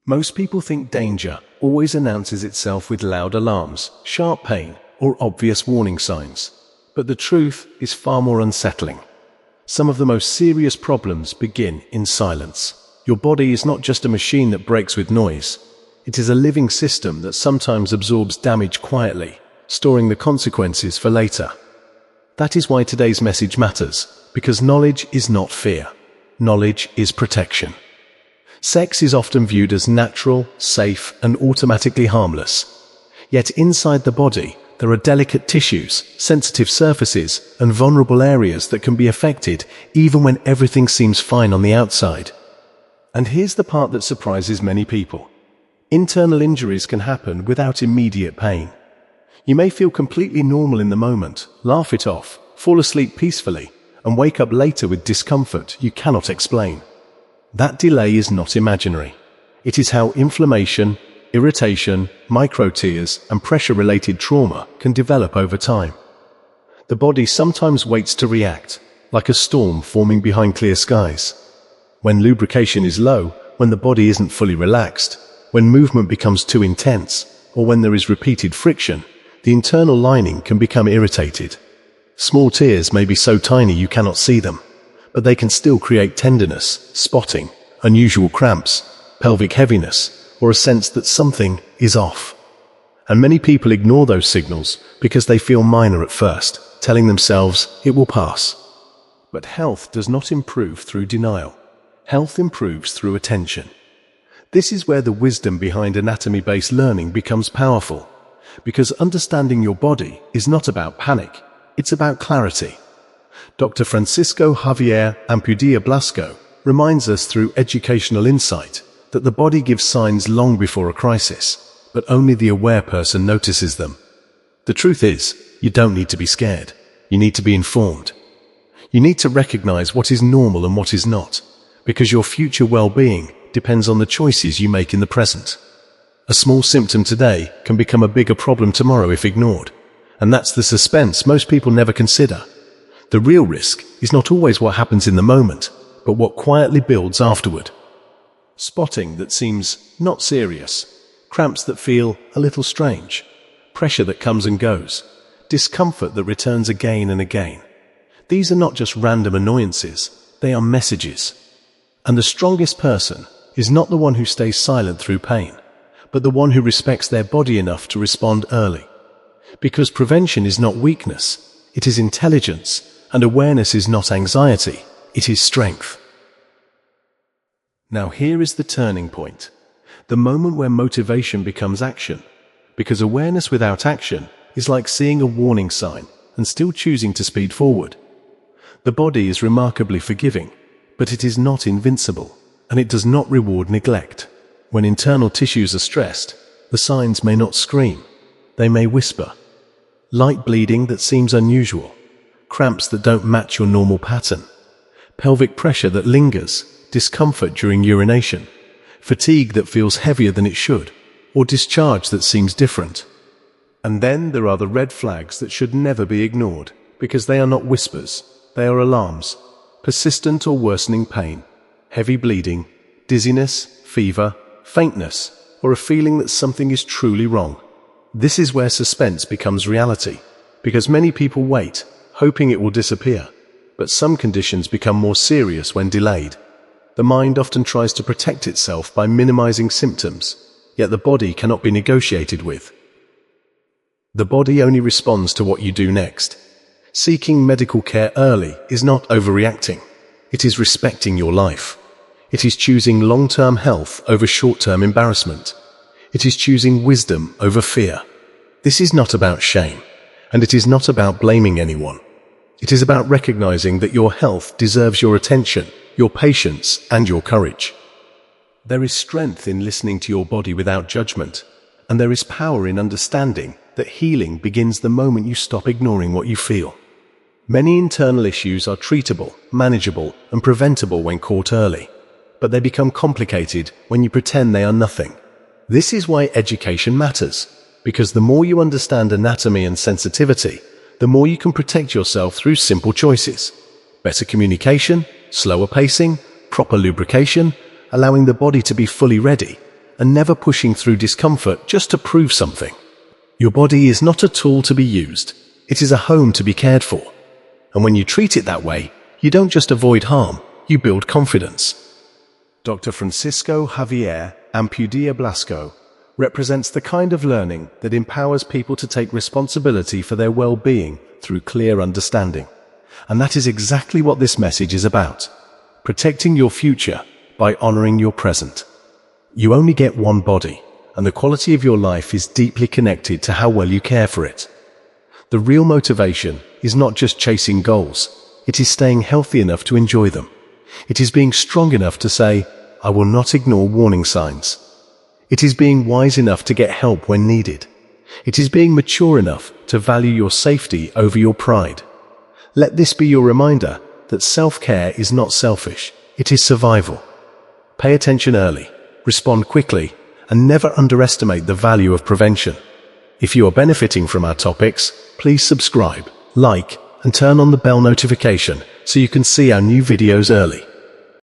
Most people think danger always announces itself with loud alarms, sharp pain, or obvious warning signs. But the truth is far more unsettling. Some of the most serious problems begin in silence. Your body is not just a machine that breaks with noise. It is a living system that sometimes absorbs damage quietly, storing the consequences for later. That is why today's message matters, because knowledge is not fear. Knowledge is protection. Sex is often viewed as natural, safe, and automatically harmless. Yet inside the body, there are delicate tissues, sensitive surfaces, and vulnerable areas that can be affected even when everything seems fine on the outside. And here's the part that surprises many people. Internal injuries can happen without immediate pain. You may feel completely normal in the moment, laugh it off, fall asleep peacefully, and wake up later with discomfort you cannot explain. That delay is not imaginary. It is how inflammation, irritation, micro-tears, and pressure-related trauma can develop over time. The body sometimes waits to react, like a storm forming behind clear skies. When lubrication is low, when the body isn't fully relaxed, when movement becomes too intense, or when there is repeated friction, the internal lining can become irritated. Small tears may be so tiny you cannot see them, but they can still create tenderness, spotting, unusual cramps, pelvic heaviness, or a sense that something is off. And many people ignore those signals because they feel minor at first, telling themselves it will pass. But health does not improve through denial. Health improves through attention. This is where the wisdom behind anatomy-based learning becomes powerful, because understanding your body is not about panic, it's about clarity. Dr. Francisco Javier Ampudia Blasco reminds us through educational insight that the body gives signs long before a crisis, but only the aware person notices them. The truth is, you don't need to be scared. You need to be informed. You need to recognize what is normal and what is not, because your future well-being depends on the choices you make in the present. A small symptom today can become a bigger problem tomorrow if ignored, and that's the suspense most people never consider. The real risk is not always what happens in the moment, but what quietly builds afterward. Spotting that seems not serious, cramps that feel a little strange, pressure that comes and goes, discomfort that returns again and again. These are not just random annoyances, they are messages. And the strongest person is not the one who stays silent through pain, but the one who respects their body enough to respond early. Because prevention is not weakness, it is intelligence. And awareness is not anxiety, it is strength. Now here is the turning point, the moment where motivation becomes action, because awareness without action is like seeing a warning sign and still choosing to speed forward. The body is remarkably forgiving, but it is not invincible, and it does not reward neglect. When internal tissues are stressed, the signs may not scream, they may whisper. Light bleeding that seems unusual, cramps that don't match your normal pattern, pelvic pressure that lingers, discomfort during urination, fatigue that feels heavier than it should, or discharge that seems different. And then there are the red flags that should never be ignored, because they are not whispers, they are alarms. Persistent or worsening pain, heavy bleeding, dizziness, fever, faintness, or a feeling that something is truly wrong. This is where suspense becomes reality, because many people wait, hoping it will disappear, but some conditions become more serious when delayed. The mind often tries to protect itself by minimizing symptoms, yet the body cannot be negotiated with. The body only responds to what you do next. Seeking medical care early is not overreacting. It is respecting your life. It is choosing long-term health over short-term embarrassment. It is choosing wisdom over fear. This is not about shame, and it is not about blaming anyone. It is about recognizing that your health deserves your attention, your patience, and your courage. There is strength in listening to your body without judgment, and there is power in understanding that healing begins the moment you stop ignoring what you feel. Many internal issues are treatable, manageable, and preventable when caught early, but they become complicated when you pretend they are nothing. This is why education matters, because the more you understand anatomy and sensitivity, the more you can protect yourself through simple choices. Better communication, slower pacing, proper lubrication, allowing the body to be fully ready, and never pushing through discomfort just to prove something. Your body is not a tool to be used. It is a home to be cared for. And when you treat it that way, you don't just avoid harm, you build confidence. Dr. Francisco Javier Ampudia Blasco represents the kind of learning that empowers people to take responsibility for their well-being through clear understanding. And that is exactly what this message is about. Protecting your future by honoring your present. You only get one body, and the quality of your life is deeply connected to how well you care for it. The real motivation is not just chasing goals. It is staying healthy enough to enjoy them. It is being strong enough to say, I will not ignore warning signs. It is being wise enough to get help when needed. It is being mature enough to value your safety over your pride. Let this be your reminder that self-care is not selfish. It is survival. Pay attention early, respond quickly, and never underestimate the value of prevention. If you are benefiting from our topics, please subscribe, like, and turn on the bell notification so you can see our new videos early.